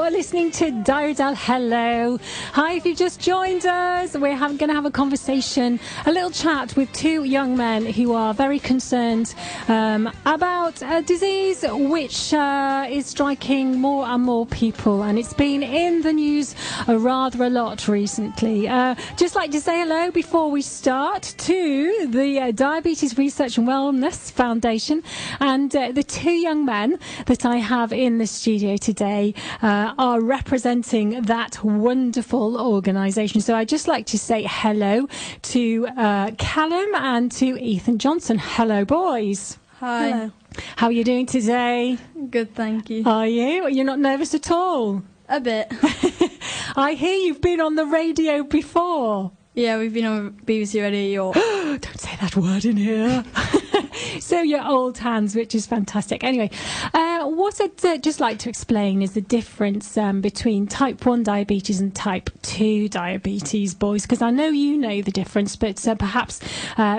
are listening to Diodel. Hello. Hi, if you've just joined us, we're going to have a conversation, a little chat with two young men who are very concerned about a disease which is striking more and more people, and it's been in the news rather a lot recently. Just like to say hello before we start to the Diabetes Research and Wellness Foundation, and the two young men that I have in the studio today are representing that wonderful organisation. So I'd just like to say hello to Callum and to Ethan Johnson. Hello, boys. Hi. Hello. How are you doing today? Good, thank you. Are you? You're not nervous at all? A bit. I hear you've been on the radio before. Yeah, we've been on BBC Radio York. Don't say that word in here. So you're old hands, which is fantastic. Anyway, what I'd just like to explain is the difference between type 1 diabetes and type 2 diabetes, boys, because I know you know the difference, but perhaps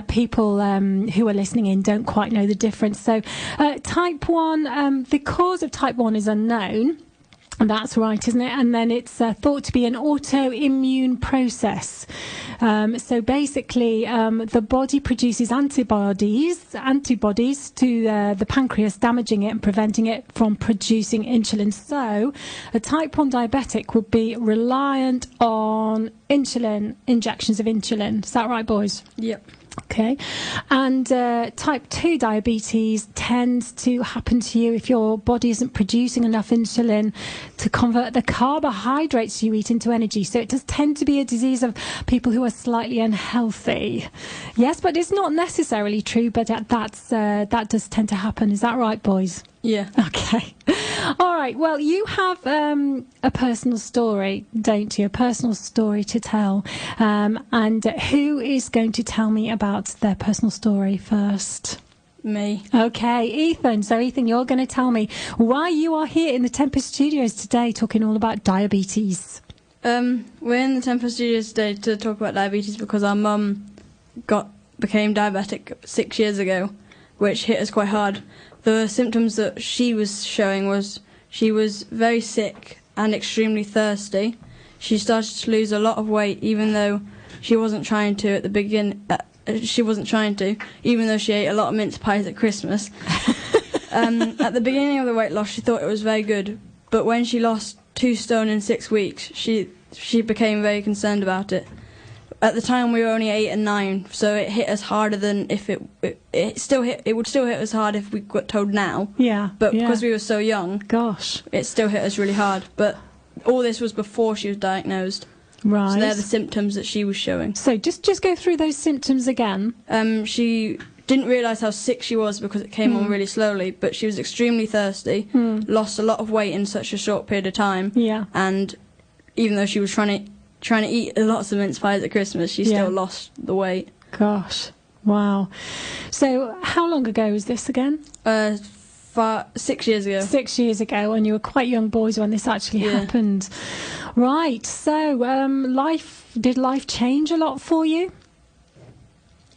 people who are listening in don't quite know the difference. So type 1, the cause of type 1 is unknown. That's right, isn't it? And then it's thought to be an autoimmune process. So basically, the body produces antibodies to the pancreas, damaging it and preventing it from producing insulin. So a type 1 diabetic would be reliant on insulin, injections of insulin. Is that right, boys? Yep. Okay, and type 2 diabetes tends to happen to you if your body isn't producing enough insulin to convert the carbohydrates you eat into energy. So it does tend to be a disease of people who are slightly unhealthy. Yes, but it's not necessarily true, but that does tend to happen. Is that right, boys? Yeah. Okay. All right. Well, you have a personal story, don't you? A personal story to tell. And who is going to tell me about their personal story first? Me. Okay, Ethan. So, Ethan, you're going to tell me why you are here in the Tempest Studios today talking all about diabetes. We're in the Tempest Studios today to talk about diabetes because our mum became diabetic 6 years ago, which hit us quite hard. The symptoms that she was showing was she was very sick and extremely thirsty. She started to lose a lot of weight, even though she wasn't trying to at the beginning. Even though she ate a lot of mince pies at Christmas. At the beginning of the weight loss, she thought it was very good, but when she lost 2 stone in 6 weeks, she became very concerned about it. At the time, we were only 8 and 9, so it hit us harder than if it would still hit us hard if we got told now. Yeah. But because we were so young, gosh, it still hit us really hard. But all this was before she was diagnosed. Right. So they're the symptoms that she was showing. So just go through those symptoms again. She didn't realise how sick she was because it came on really slowly, but she was extremely thirsty, lost a lot of weight in such a short period of time. Yeah. And even though she was trying to eat lots of mince pies at Christmas, she still lost the weight. Gosh, wow. So how long ago was this again? 6 years ago. 6 years ago, and you were quite young boys when this actually happened. Right, so did life change a lot for you?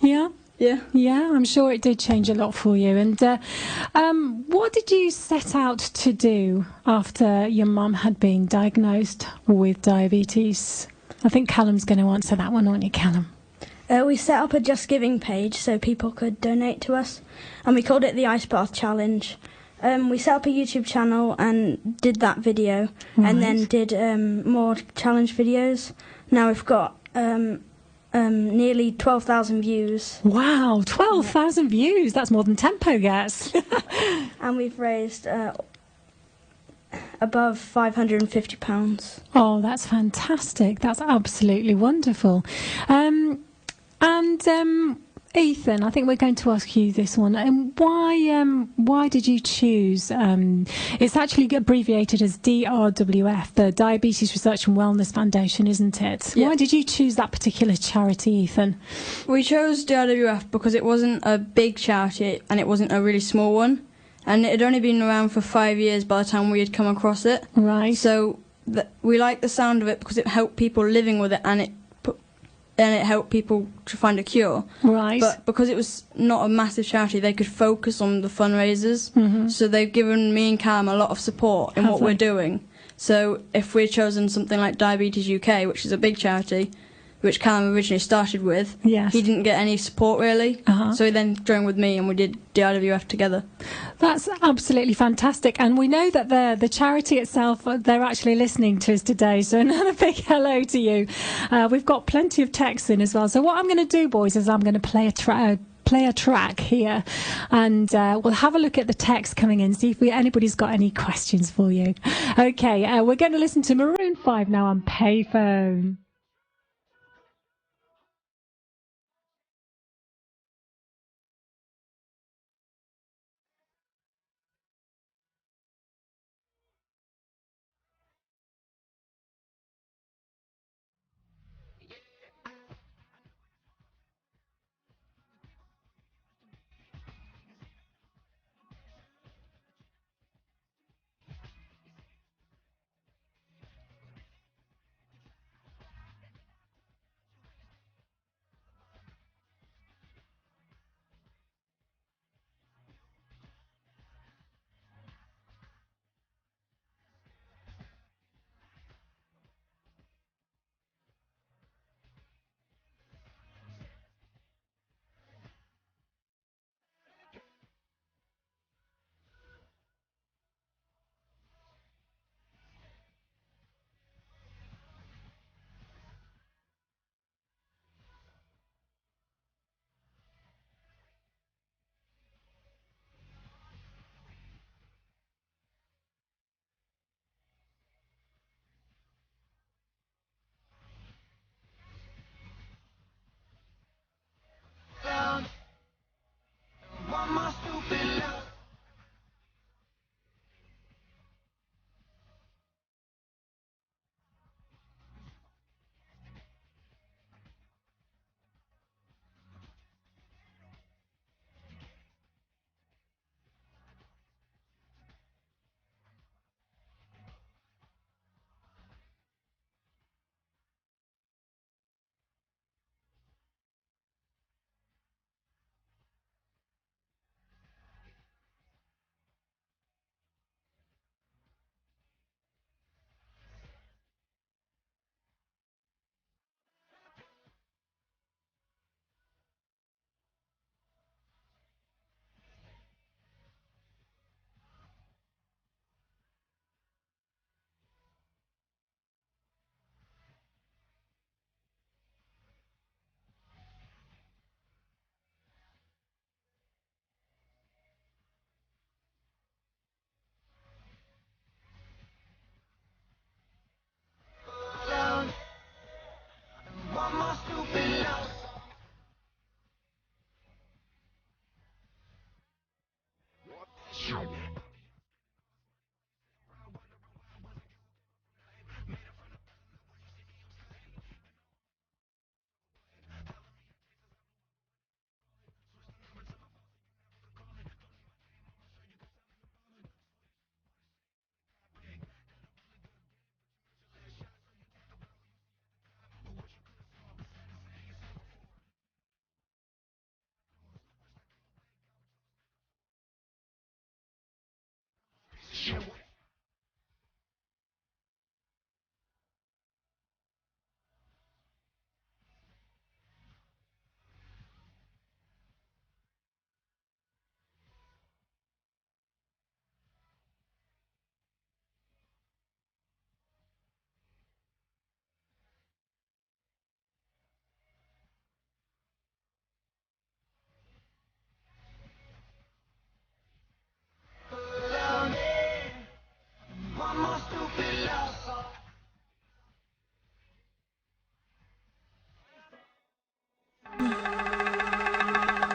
Yeah? Yeah, I'm sure it did change a lot for you. And what did you set out to do after your mum had been diagnosed with diabetes? I think Callum's going to answer that one, aren't you, Callum? We set up a Just Giving page so people could donate to us, and we called it the Ice Bath Challenge. We set up a YouTube channel and did that video, and then did more challenge videos. Now we've got nearly 12,000 views. Wow, 12,000 views. That's more than Tempo gets. And we've raised above £550. Oh, that's fantastic. That's absolutely wonderful. Ethan, I think we're going to ask you this one. Why did you choose? It's actually abbreviated as DRWF, the Diabetes Research and Wellness Foundation, isn't it? Yeah. Why did you choose that particular charity, Ethan? We chose DRWF because it wasn't a big charity and it wasn't a really small one. And it had only been around for 5 years by the time we had come across it. Right. So we liked the sound of it because it helped people living with it, and it helped people to find a cure. Right. But because it was not a massive charity, they could focus on the fundraisers. Mm-hmm. So they've given me and Cam a lot of support in what we're doing. So if we're chosen something like Diabetes UK, which is a big charity, which Callum originally started with, Yes. he didn't get any support really. So he then joined with me and we did the IWF together. That's absolutely fantastic. And we know that the charity itself, they're actually listening to us today. So another big hello to you. We've got plenty of texts in as well. So what I'm going to do, boys, is I'm going to play a track here, and we'll have a look at the text coming in, see if anybody's got any questions for you. Okay, we're going to listen to Maroon 5 now on Payphone.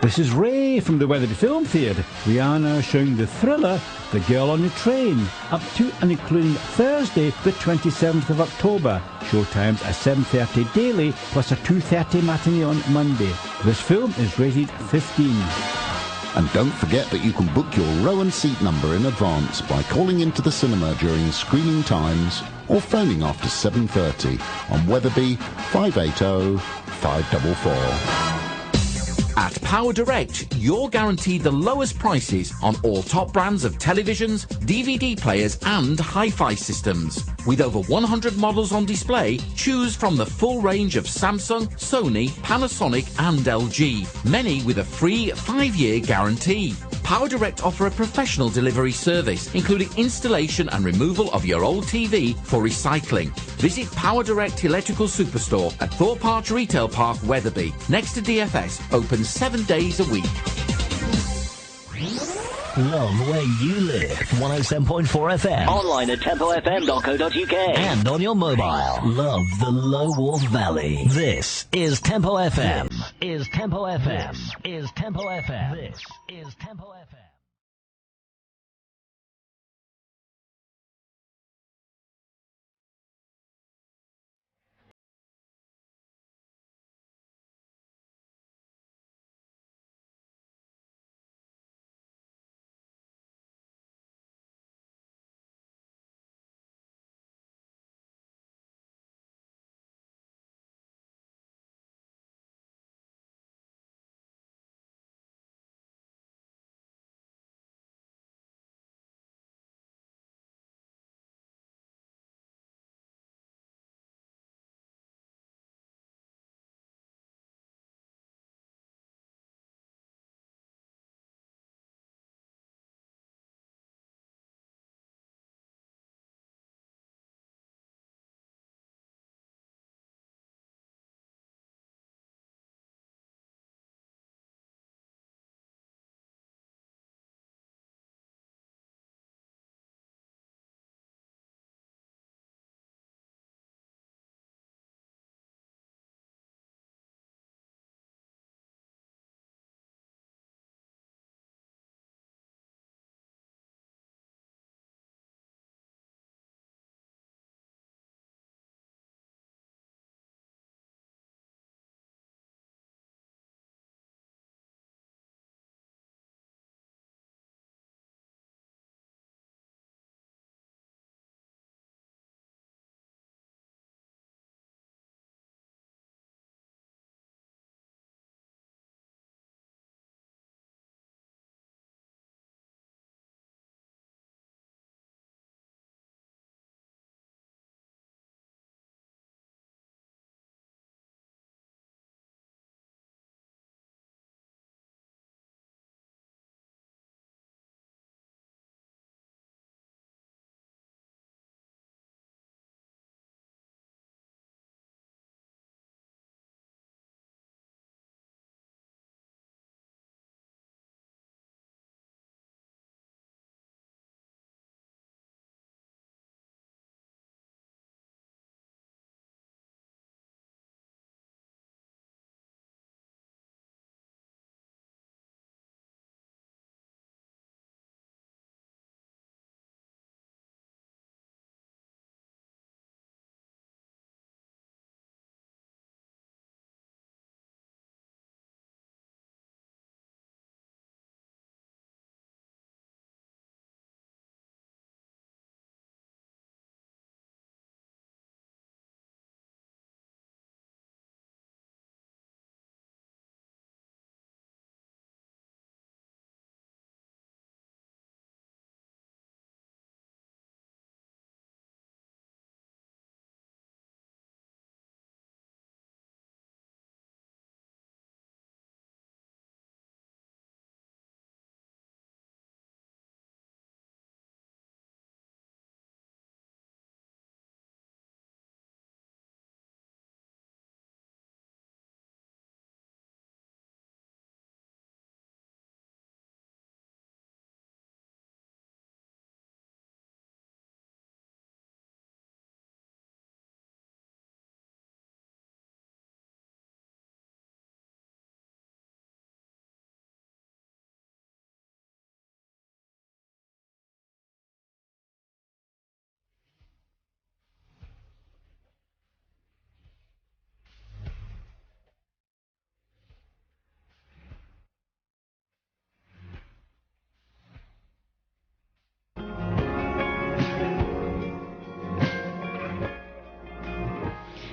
This is Ray from the Weatherby Film Theatre. We are now showing the thriller The Girl on the Train, up to and including Thursday the 27th of October. Showtimes are 7:30 daily plus a 2:30 matinee on Monday. This film is rated 15. And don't forget that you can book your row and seat number in advance by calling into the cinema during screening times or phoning after 7:30 on Weatherby 580 544. At Power Direct, you're guaranteed the lowest prices on all top brands of televisions, DVD players and hi-fi systems. With over 100 models on display, choose from the full range of Samsung, Sony, Panasonic and LG, many with a free 5-year guarantee. Power Direct offer a professional delivery service, including installation and removal of your old TV for recycling. Visit Power Direct Electrical Superstore at Thorpe Arch Retail Park, Wetherby, next to DFS, open 7 days a week. Love where you live. 107.4 FM. Online at tempofm.co.uk. And on your mobile. Love the Low Wolf Valley. This is Tempo FM. This is Tempo FM. This is Tempo FM. This is Tempo FM.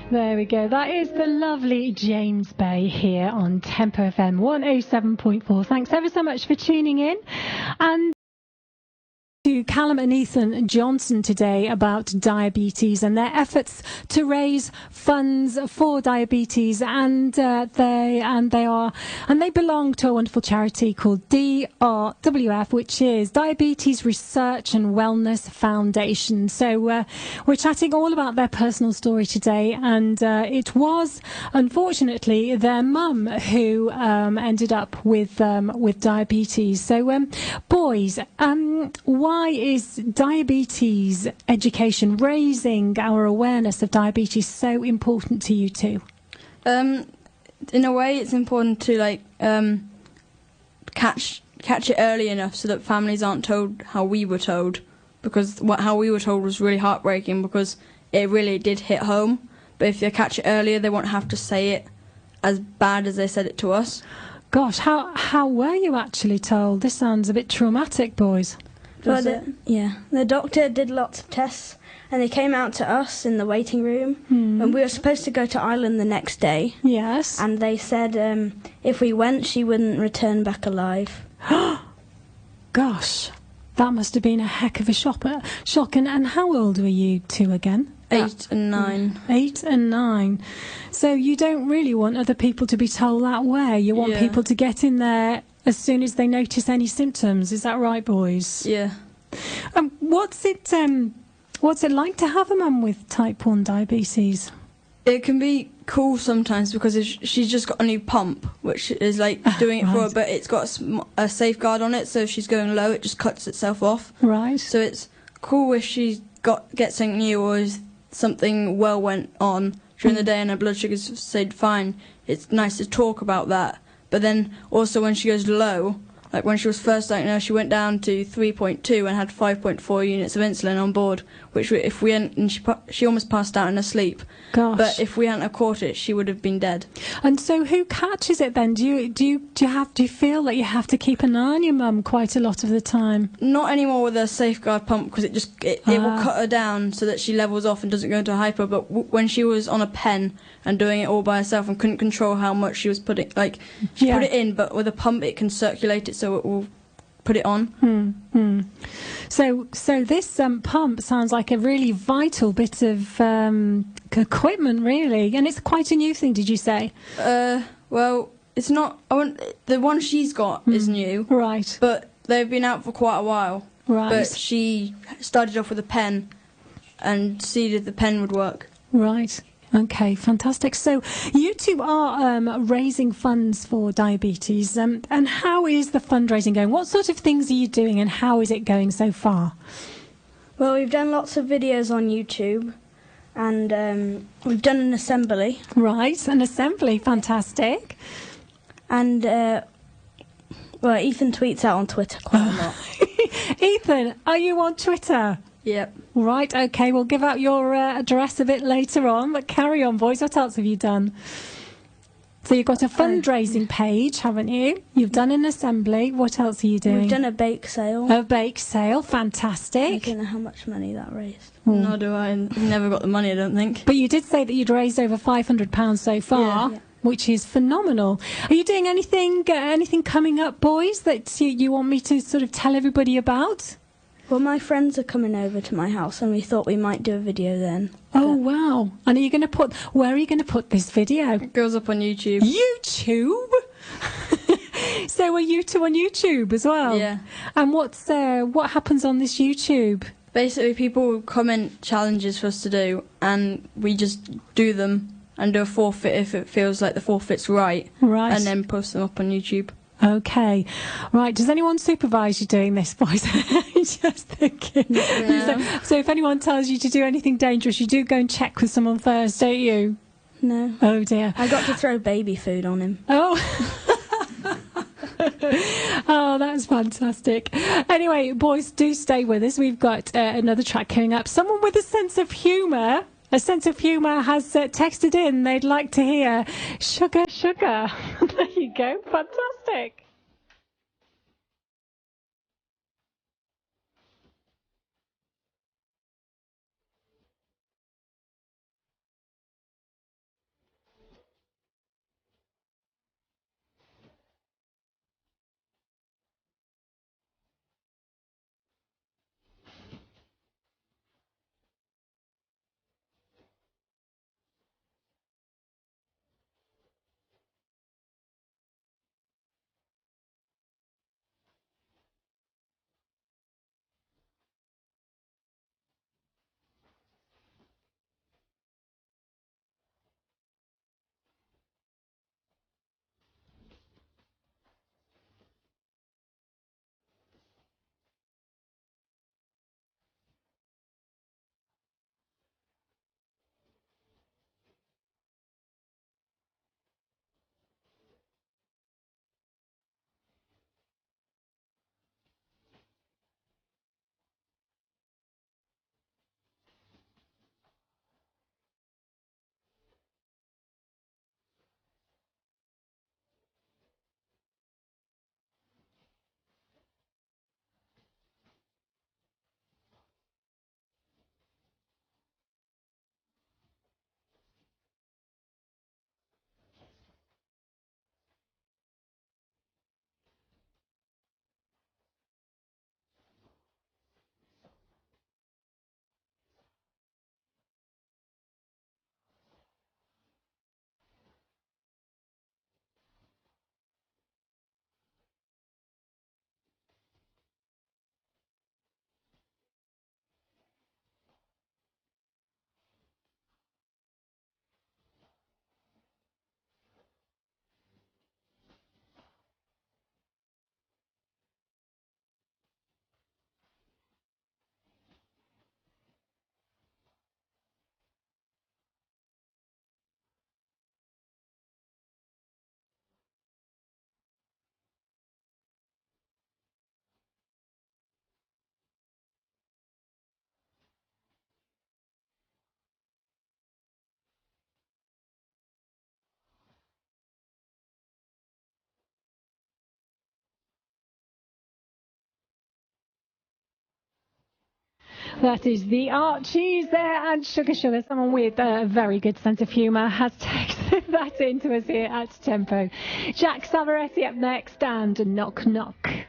There we go. That is the lovely James Bay here on Tempo FM 107.4. Thanks ever so much for tuning in. And to Callum and Ethan Johnson today about diabetes and their efforts to raise funds for diabetes, and they belong to a wonderful charity called DRWF, which is Diabetes Research and Wellness Foundation. So we're chatting all about their personal story today, and it was unfortunately their mum who ended up with diabetes. So boys, why is diabetes education, raising our awareness of diabetes, so important to you two? In a way, it's important to catch it early enough so that families aren't told how we were told, because how we were told was really heartbreaking because it really did hit home. But if they catch it earlier, they won't have to say it as bad as they said it to us. Gosh, how were you actually told? This sounds a bit traumatic, boys. Well, the doctor did lots of tests, and they came out to us in the waiting room, and we were supposed to go to Ireland the next day. Yes. And they said if we went, she wouldn't return back alive. Gosh, that must have been a heck of a shock. And how old were you two again? 8 and 9. 8 and 9. So you don't really want other people to be told that way. You want people to get in there as soon as they notice any symptoms. Is that right, boys? Yeah. What's it like to have a mum with type 1 diabetes? It can be cool sometimes because she's just got a new pump, which is doing it for her, but it's got a safeguard on it, so if she's going low, it just cuts itself off. Right. So it's cool if she gets something new, or if something went on during the day and her blood sugars stayed fine. It's nice to talk about that. But then also when she goes low, like when she was first diagnosed, she went down to 3.2 and had 5.4 units of insulin on board, which if we hadn't, and she almost passed out in her sleep. Gosh. But if we hadn't have caught it, she would have been dead. And so who catches it then? Do you feel that you have to keep an eye on your mum quite a lot of the time? Not anymore with a safeguard pump, because it will cut her down so that she levels off and doesn't go into a hypo. But when she was on a pen and doing it all by herself and couldn't control how much she was putting, she put it in, but with a pump it can circulate it so it will put it on. So this pump sounds like a really vital bit of equipment, really, and it's quite a new thing. Did you say? Well, it's not. The one she's got is new, right? But they've been out for quite a while, right? But she started off with a pen and see if the pen would work, right? Okay, fantastic. So you two are raising funds for diabetes, and how is the fundraising going? What sort of things are you doing, and how is it going so far? Well, we've done lots of videos on YouTube, and we've done an assembly. Right, an assembly, fantastic. And well, Ethan tweets out on Twitter quite a lot. Ethan, are you on Twitter? Yep. Right, okay, we'll give out your address a bit later on, but carry on, boys. What else have you done? So you've got a fundraising page, haven't you? You've done an assembly. What else are you doing? We've done a bake sale. A bake sale, fantastic. I don't know how much money that raised. Nor do I. Never got the money, I don't think. But you did say that you'd raised over £500 so far. Yeah. Which is phenomenal. Are you doing anything coming up, boys, that you want me to sort of tell everybody about? Well, my friends are coming over to my house, and we thought we might do a video then. Oh, wow. And where are you going to put this video? It goes up on YouTube. YouTube? So are you two on YouTube as well? Yeah. And what happens on this YouTube? Basically, people comment challenges for us to do, and we just do them and do a forfeit if it feels like the forfeit's right. Right. And then post them up on YouTube. Okay. Right. Does anyone supervise you doing this, boys? Just thinking. No. So if anyone tells you to do anything dangerous, you do go and check with someone first, don't you? No. Oh, dear. I got to throw baby food on him. Oh. Oh, that's fantastic. Anyway, boys, do stay with us. We've got another track coming up. Someone with a sense of humour has texted in. They'd like to hear Sugar, Sugar. There you go. Fantastic. That is the Archies there, and Sugar Sugar. Someone with a very good sense of humour has texted that into us here at Tempo. Jack Savaretti up next, and Knock Knock.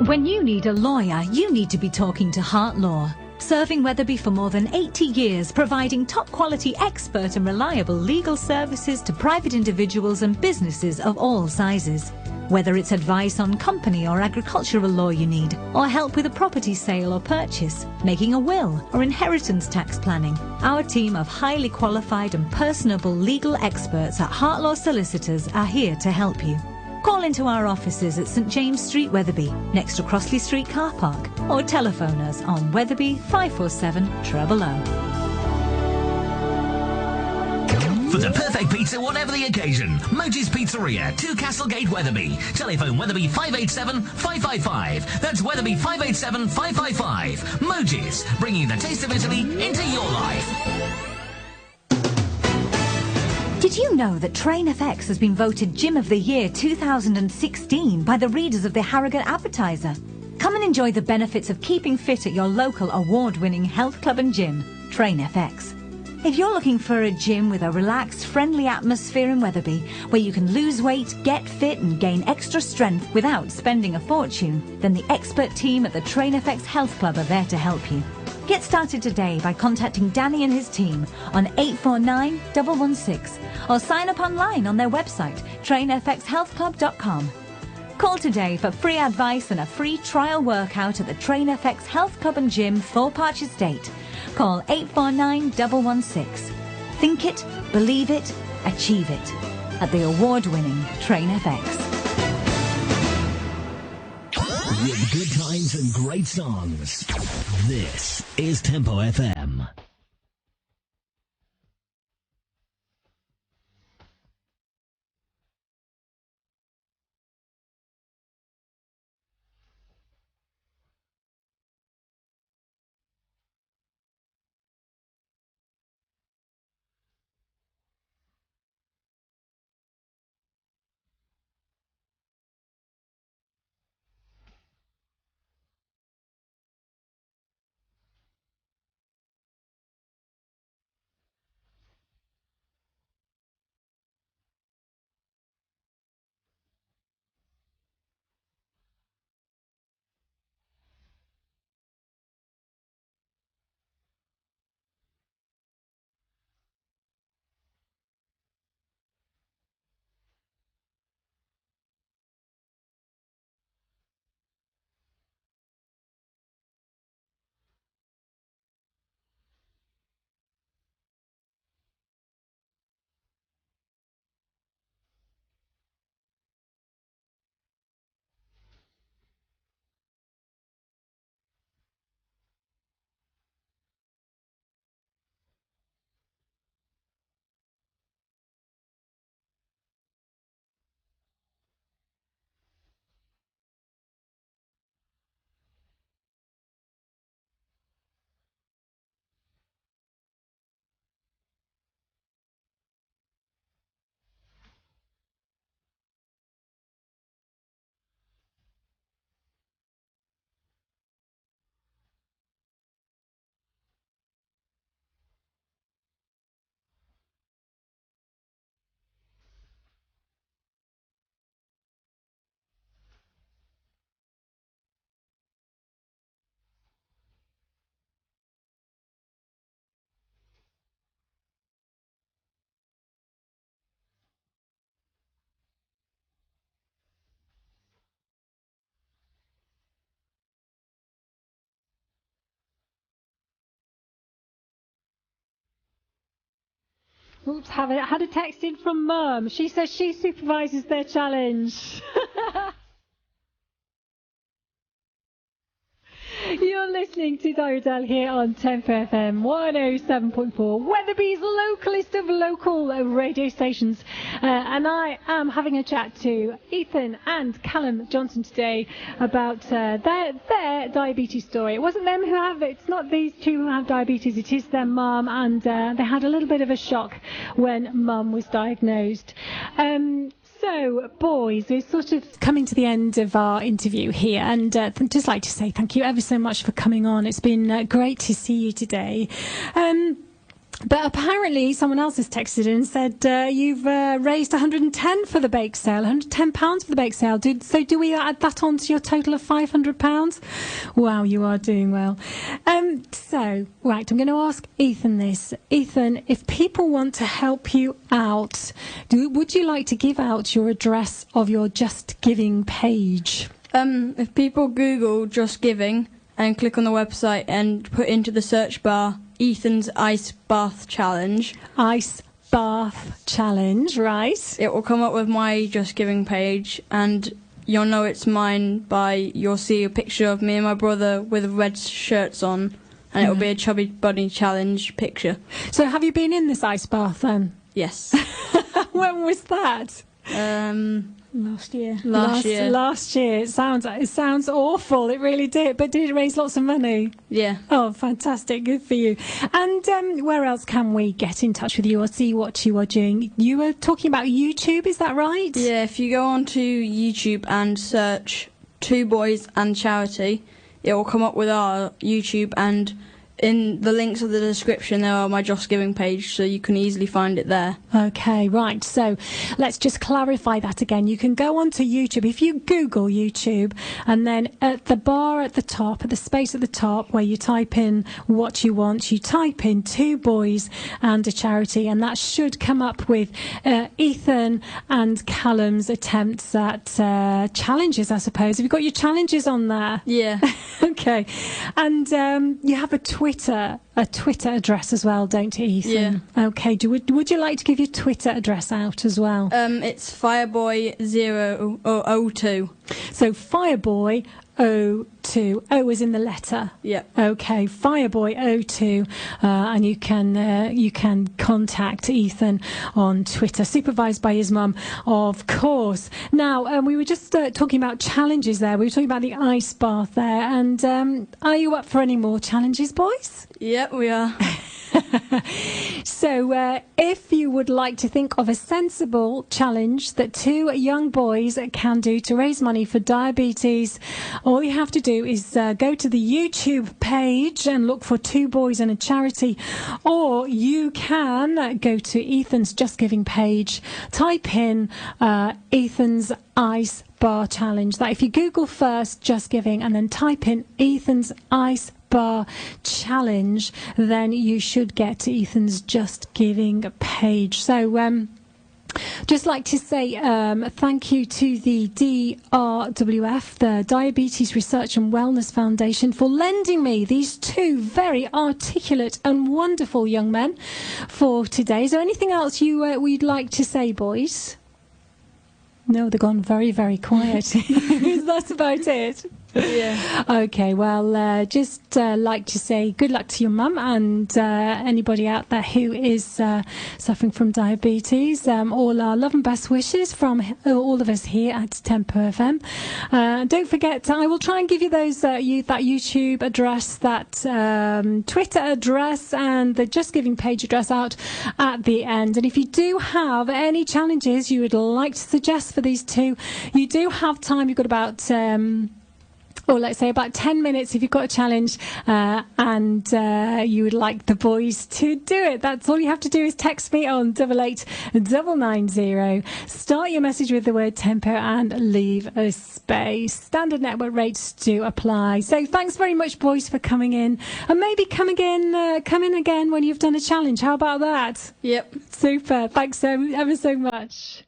When you need a lawyer, you need to be talking to Hart Law. Serving Wetherby for more than 80 years, providing top-quality expert and reliable legal services to private individuals and businesses of all sizes. Whether it's advice on company or agricultural law you need, or help with a property sale or purchase, making a will or inheritance tax planning, our team of highly qualified and personable legal experts at Hart Law Solicitors are here to help you. Call into our offices at St James Street, Wetherby, next to Crossley Street Car Park, or telephone us on Wetherby 547 000. For the perfect pizza, whatever the occasion, Moji's Pizzeria, 2 Castlegate, Wetherby. Telephone Wetherby 587 555. That's Wetherby 587 555. Moji's, bringing the taste of Italy into your life. Did you know that Train FX has been voted Gym of the Year 2016 by the readers of the Harrogate Advertiser? Come and enjoy the benefits of keeping fit at your local award-winning health club and gym, Train FX. If you're looking for a gym with a relaxed, friendly atmosphere in Wetherby, where you can lose weight, get fit and gain extra strength without spending a fortune, then the expert team at the Train FX Health Club are there to help you. Get started today by contacting Danny and his team on 849 116 or sign up online on their website, trainfxhealthclub.com. Call today for free advice and a free trial workout at the Train FX Health Club and Gym, Thorpe Arch Estate. Call 849 116. Think it, believe it, achieve it at the award-winning Train FX. With good times and great songs, this is Tempo FM. Oops, had a text in from Mum. She says she supervises their challenge. You're listening to Diodel here on Tempo FM 107.4, Wetherby's localist of local radio stations. And I am having a chat to Ethan and Callum Johnson today about their diabetes story. It wasn't them who have it. It's not these two who have diabetes. It is their mum, and they had a little bit of a shock when Mum was diagnosed. So, boys, we're sort of coming to the end of our interview here, and I'd just like to say thank you ever so much for coming on. It's been great to see you today. But apparently someone else has texted in and said you've raised 110 for the bake sale, £110 for the bake sale. Do we add that on to your total of £500? Wow, you are doing well. So, right, I'm going to ask Ethan this. Ethan, if people want to help you out, would you like to give out your address of your Just Giving page? If people Google Just Giving and click on the website and put into the search bar Ethan's Ice Bath Challenge. Ice Bath Challenge, right. It will come up with my Just Giving page, and you'll know it's mine you'll see a picture of me and my brother with red shirts on, and it'll be a Chubby Bunny Challenge picture. So have you been in this ice bath then? Yes. When was that? Last year. Last year. Last year. It sounds awful. It really did. But did it raise lots of money? Yeah. Oh, fantastic. Good for you. And where else can we get in touch with you or see what you are doing? You were talking about YouTube, is that right? Yeah, if you go onto YouTube and search Two Boys and Charity, it will come up with our YouTube, and in the links of the description there are my Just Giving page, so you can easily find it there. Okay, right. So let's just clarify that again. You can go onto YouTube. If you Google YouTube, and then at the bar at the top, at the space at the top where you type in what you want, you type in Two Boys and a Charity, and that should come up with Ethan and Callum's attempts at challenges, I suppose. Have you got your challenges on there? Yeah. Okay. And you have a Twitter address as well, don't you, Ethan? Yeah. Okay. Would you like to give your Twitter address out as well? It's Fireboy002. So Fireboy 02. O is in the letter. Yep. Okay, Fireboy 02, and you can contact Ethan on Twitter, supervised by his mum, of course. Now, we were just talking about challenges there. We were talking about the ice bath there, and are you up for any more challenges, boys? Yep, we are. So if you would like to think of a sensible challenge that two young boys can do to raise money for diabetes, all you have to do is go to the YouTube page and look for Two Boys and a Charity, or you can go to Ethan's Just Giving page, type in Ethan's Ice Bar Challenge. That if you Google first Just Giving and then type in Ethan's Ice Bar Challenge, then you should get to Ethan's Just Giving page. So just like to say thank you to the DRWF, the Diabetes Research and Wellness Foundation, for lending me these two very articulate and wonderful young men for today. Is there anything else we'd like to say, boys? No, they've gone very, very quiet. That's about it. Yeah. Okay, well, just like to say good luck to your mum and anybody out there who is suffering from diabetes. All our love and best wishes from all of us here at Tempo FM. Don't forget, I will try and give you those that YouTube address, that Twitter address, and the Just Giving page address out at the end. And if you do have any challenges you would like to suggest for these two, you do have time. You've got about or let's say about 10 minutes if you've got a challenge and you would like the boys to do it. That's all you have to do is text me on 88990. Start your message with the word tempo and leave a space. Standard network rates do apply. So thanks very much, boys, for coming in, and maybe come in again when you've done a challenge. How about that? Yep. Super. Thanks ever so much.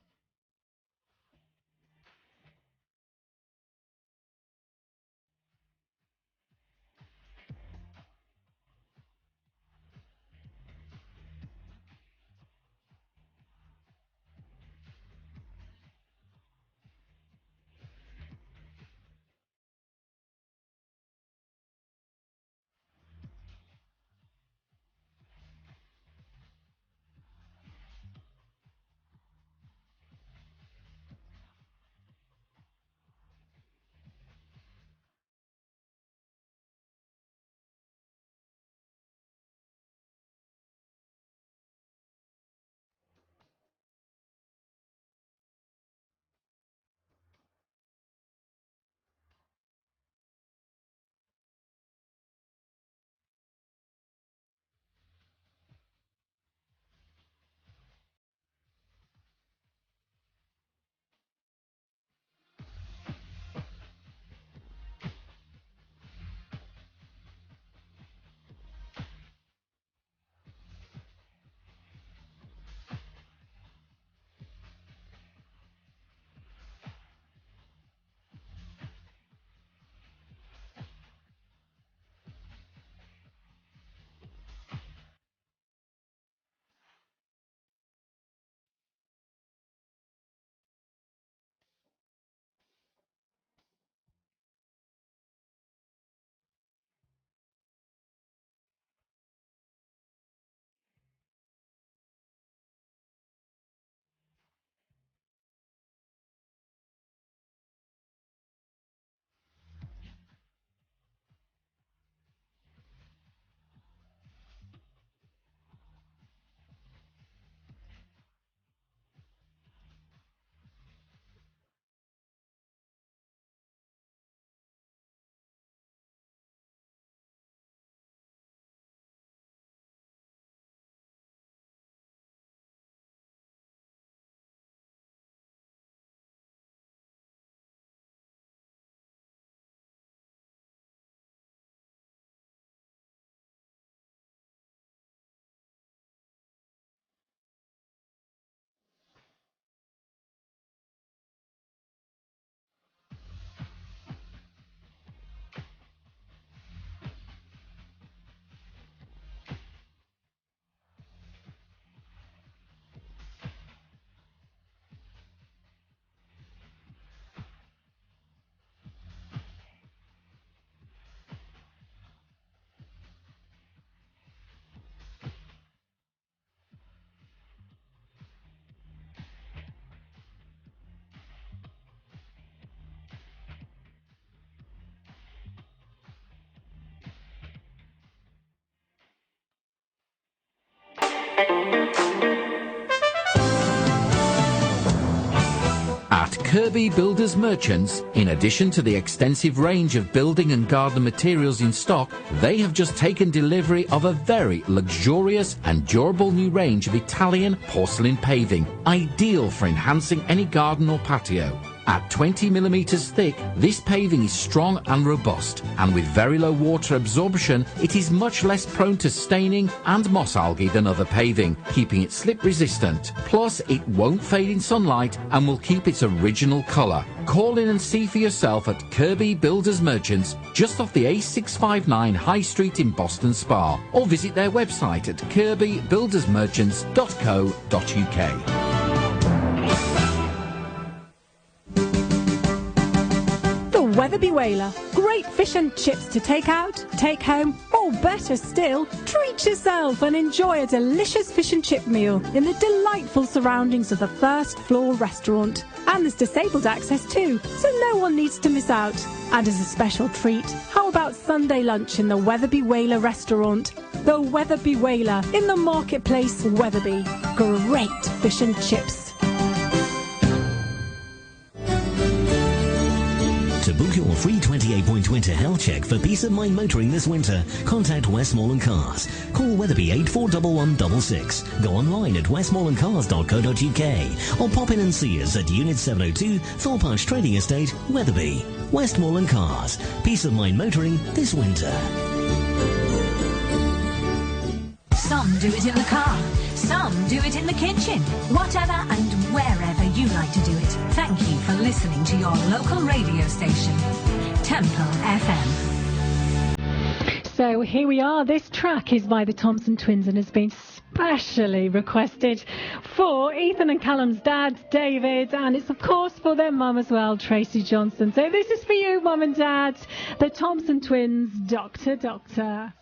At Kirby Builders Merchants, in addition to the extensive range of building and garden materials in stock, they have just taken delivery of a very luxurious and durable new range of Italian porcelain paving, ideal for enhancing any garden or patio. At 20 millimeters thick, this paving is strong and robust, and with very low water absorption, it is much less prone to staining and moss algae than other paving, keeping it slip resistant. Plus, it won't fade in sunlight and will keep its original colour. Call in and see for yourself at Kirby Builders Merchants, just off the A659 High Street in Boston Spa, or visit their website at kirbybuildersmerchants.co.uk. Weatherby Whaler. Great fish and chips to take out, take home, or better still, treat yourself and enjoy a delicious fish and chip meal in the delightful surroundings of the first floor restaurant. And there's disabled access too, so no one needs to miss out. And as a special treat, how about Sunday lunch in the Weatherby Whaler restaurant? The Weatherby Whaler in the Marketplace, Weatherby. Great fish and chips. To book your free 28-point winter health check for peace of mind motoring this winter, contact Westmoreland Cars. Call Weatherby 841166. Go online at westmorelandcars.co.uk or pop in and see us at Unit 702, Thorpe Arch Trading Estate, Weatherby. Westmoreland Cars. Peace of mind motoring this winter. Some do it in the car. Some do it in the kitchen. Whatever and wherever you like to do it. Thank you for listening to your local radio station, Temple FM. So here we are. This track is by the Thompson Twins and has been specially requested for Ethan and Callum's dad, David, and it's of course for their mum as well, Tracy Johnson. So this is for you, Mum and Dad, the Thompson Twins, Doctor, Doctor.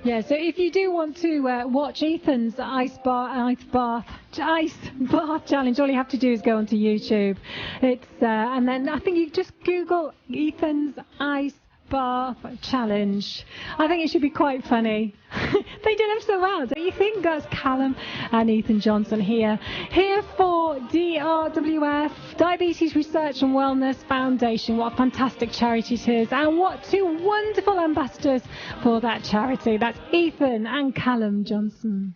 Yeah, so if you do want to watch Ethan's ice bath challenge, all you have to do is go onto YouTube. It's and then I think you just Google Ethan's ice bath challenge. I think it should be quite funny. They did them so well, don't you think? That's Callum and Ethan Johnson here for DRWF, Diabetes Research and Wellness Foundation. What a fantastic charity it is, and what two wonderful ambassadors for that charity. That's Ethan and Callum Johnson.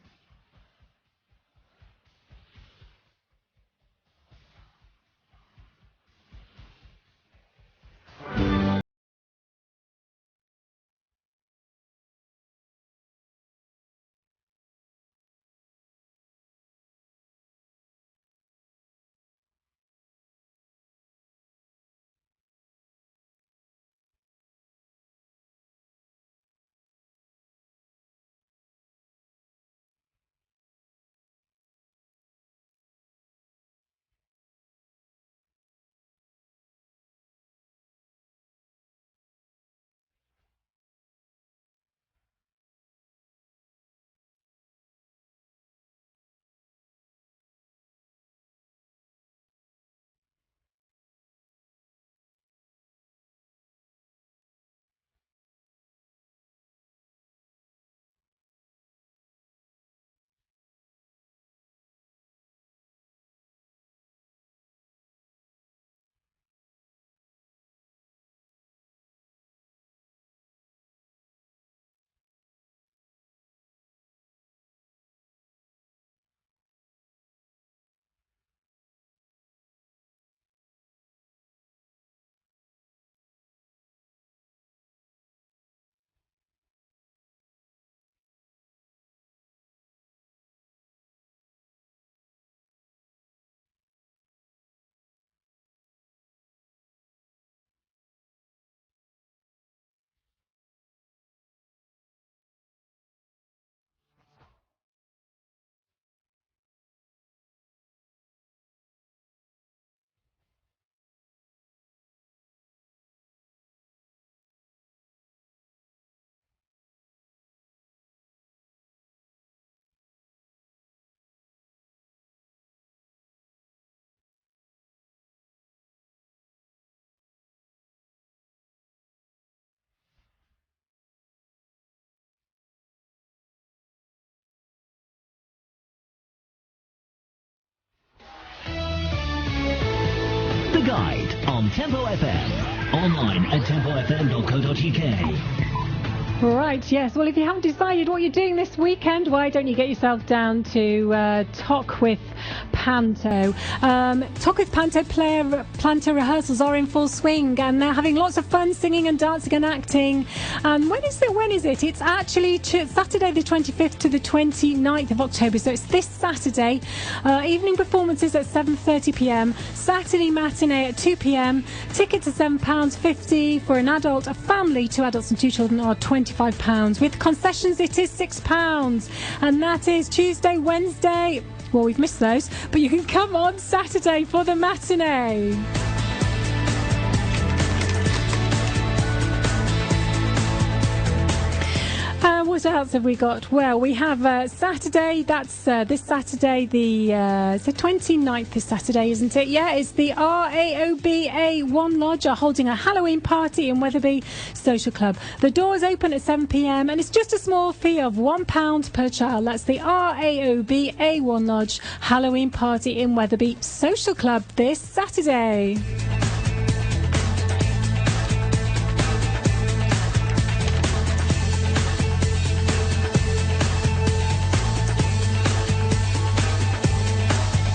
The Guide on Tempo FM. Online at tempofm.co.uk. Right, yes. Well, if you haven't decided what you're doing this weekend, why don't you get yourself down to Talk with Panto. Talk with Panto Planter rehearsals are in full swing, and they're having lots of fun singing and dancing and acting. And when is it? It's actually Saturday the 25th to the 29th of October, so it's this Saturday. Evening performances at 7:30 p.m, Saturday matinee at 2 p.m. Tickets are £7.50 for an adult. A family, 2 adults and 2 children, are £25. With concessions, it is £6, and that is Tuesday, Wednesday. Well, we've missed those, but you can come on Saturday for the matinee. What else have we got? Well, we have Saturday. That's this Saturday. It's the 29th this Saturday, isn't it? Yeah, it's the RAOB One Lodge are holding a Halloween party in Wetherby Social Club. The doors open at 7 p.m. and it's just a small fee of £1 per child. That's the RAOB One Lodge Halloween party in Wetherby Social Club this Saturday.